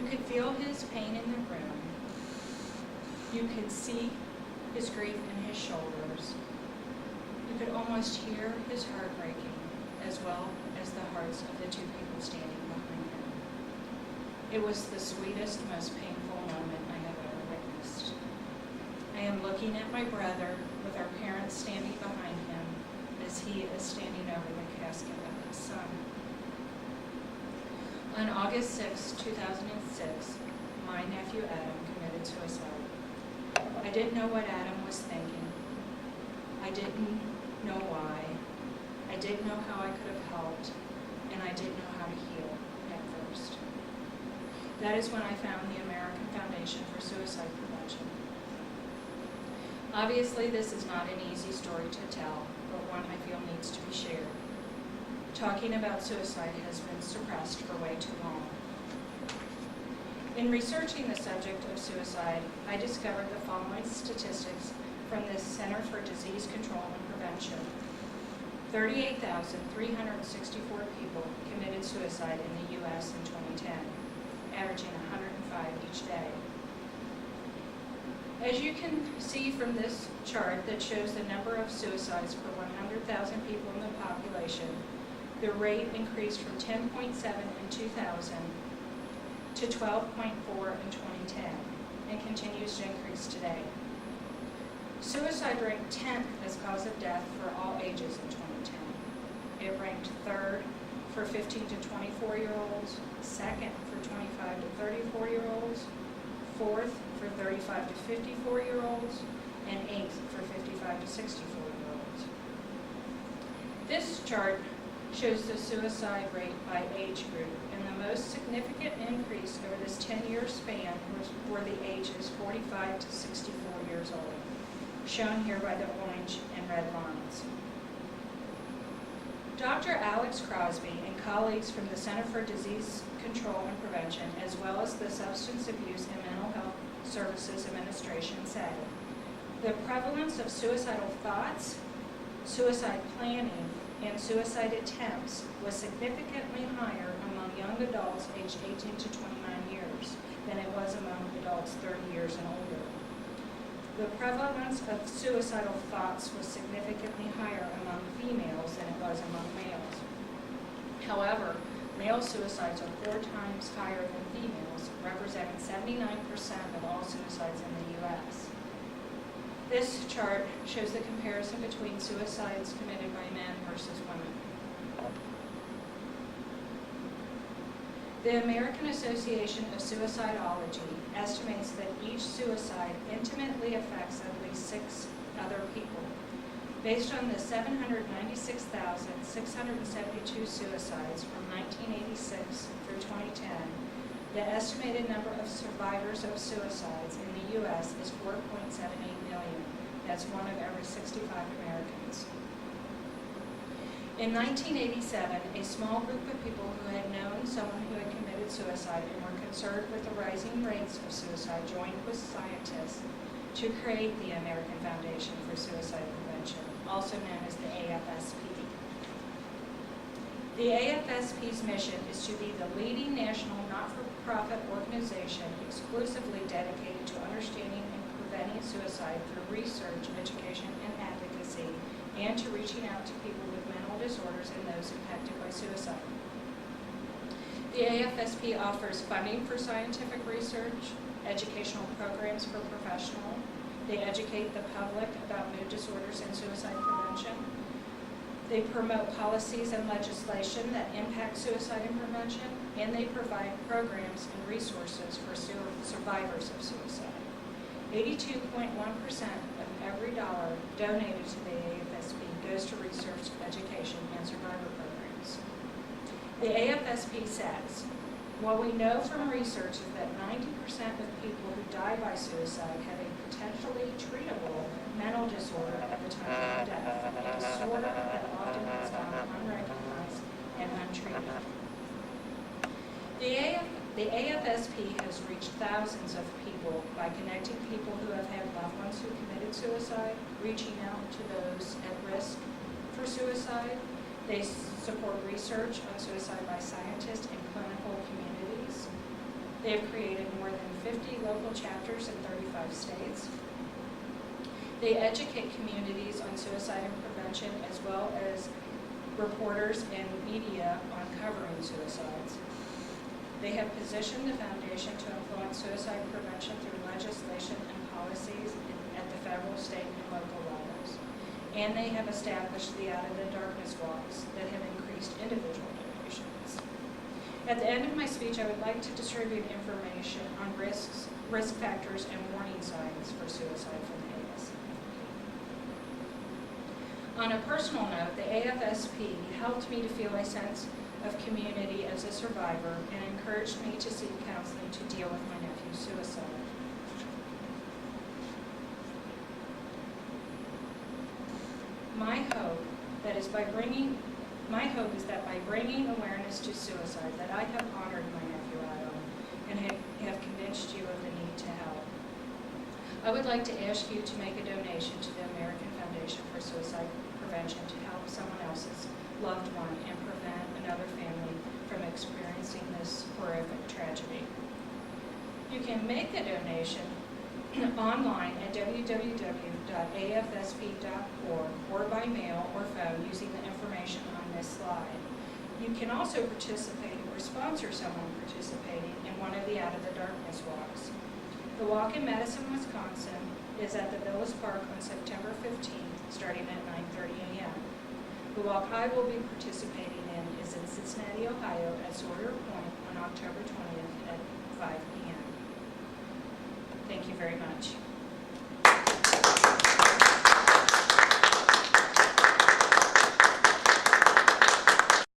You could feel his pain in the room. You could see his grief in his shoulders. You could almost hear his heart breaking, as well as the hearts of the two people standing behind him. It was the sweetest, most painful moment I have ever witnessed. I am looking at my brother with our parents standing behind him as he is standing over the casket of his son. On August 6, 2006, my nephew Adam committed suicide. I didn't know what Adam was thinking. I didn't know why. I didn't know how I could have helped, and I didn't know how to heal at first. That is when I found the American Foundation for Suicide Prevention. Obviously, this is not an easy story to tell, but one I feel needs to be shared. Talking about suicide has been suppressed for way too long. In researching the subject of suicide, I discovered the following statistics from the Center for Disease Control and Prevention. 38,364 people committed suicide in the U.S. in 2010, averaging 105 each day. As you can see from this chart that shows the number of suicides per 100,000 people in the population, the rate increased from 10.7 in 2000 to 12.4 in 2010 and continues to increase today. Suicide ranked 10th as cause of death for all ages in 2010. It ranked 3rd for 15 to 24-year-olds, 2nd for 25 to 34-year-olds, 4th for 35 to 54-year-olds, and 8th for 55 to 64-year-olds. This chart shows the suicide rate by age group, and the most significant increase over this 10-year span was for the ages 45 to 64 years old, shown here by the orange and red lines. Dr. Alex Crosby and colleagues from the Center for Disease Control and Prevention, as well as the Substance Abuse and Mental Health Services Administration, say the prevalence of suicidal thoughts, suicide planning, and suicide attempts was significantly higher among young adults aged 18 to 29 years than it was among adults 30 years and older. The prevalence of suicidal thoughts was significantly higher among females than it was among males. However, male suicides are 4 times higher than females, representing 79% of all suicides in the U.S. This chart shows the comparison between suicides committed by men versus women. The American Association of Suicidology estimates that each suicide intimately affects at least 6 other people. Based on the 796,672 suicides from 1986 through 2010, the estimated number of survivors of suicides in the U.S. is 4.78 million. That's 1 of every 65 Americans. In 1987, a small group of people who had known someone who had committed suicide and were concerned with the rising rates of suicide joined with scientists to create the American Foundation for Suicide Prevention, also known as the AFSP. The AFSP's mission is to be the leading national not-for-profit organization exclusively dedicated to understanding and preventing suicide through research, education, and advocacy, and to reaching out to people with mental disorders and those impacted by suicide. The AFSP offers funding for scientific research, educational programs for professionals. They educate the public about mood disorders and suicide prevention. They promote policies and legislation that impact suicide and prevention, and they provide programs and resources for survivors of suicide. 82.1% of every dollar donated to the AFSP goes to research, education, and survivor programs. The AFSP says, while we know from research that 90% of people who die by suicide have a potentially treatable mental disorder at the time of death, a disorder that often has gone unrecognized and untreated. The AFSP has reached thousands of people by connecting people who have had loved ones who committed suicide, reaching out to those at risk for suicide. They support research on suicide by scientists in clinical communities. They have created more than 50 local chapters in 35 states. They educate communities on suicide and prevention, as well as reporters and media on covering suicides. They have positioned the foundation to influence suicide prevention through legislation and policies at the federal, state, and local levels. And they have established the Out of the Darkness walks that have increased individual donations. At the end of my speech, I would like to distribute information on risk factors, and warning signs for suicide from the AFSP. On a personal note, the AFSP helped me to feel a sense of community as a survivor and encouraged me to seek counseling to deal with my nephew's suicide. My hope is that by bringing awareness to suicide, that I have honored my nephew Adam and have convinced you of the need to help. I would like to ask you to make a donation to the American Foundation for Suicide Prevention to help someone else's loved one and prevent another family from experiencing this horrific tragedy. You can make a donation online at www.afsp.org or by mail or phone using the information on this slide. You can also participate or sponsor someone participating in one of the Out of the Darkness walks. The walk in Madison, Wisconsin is at the Villas Park on September 15th, starting at 9:30 a.m. The walk I will be participating in is in Cincinnati, Ohio at Sawyer Point on October 20th at 5 p.m. Thank you very much.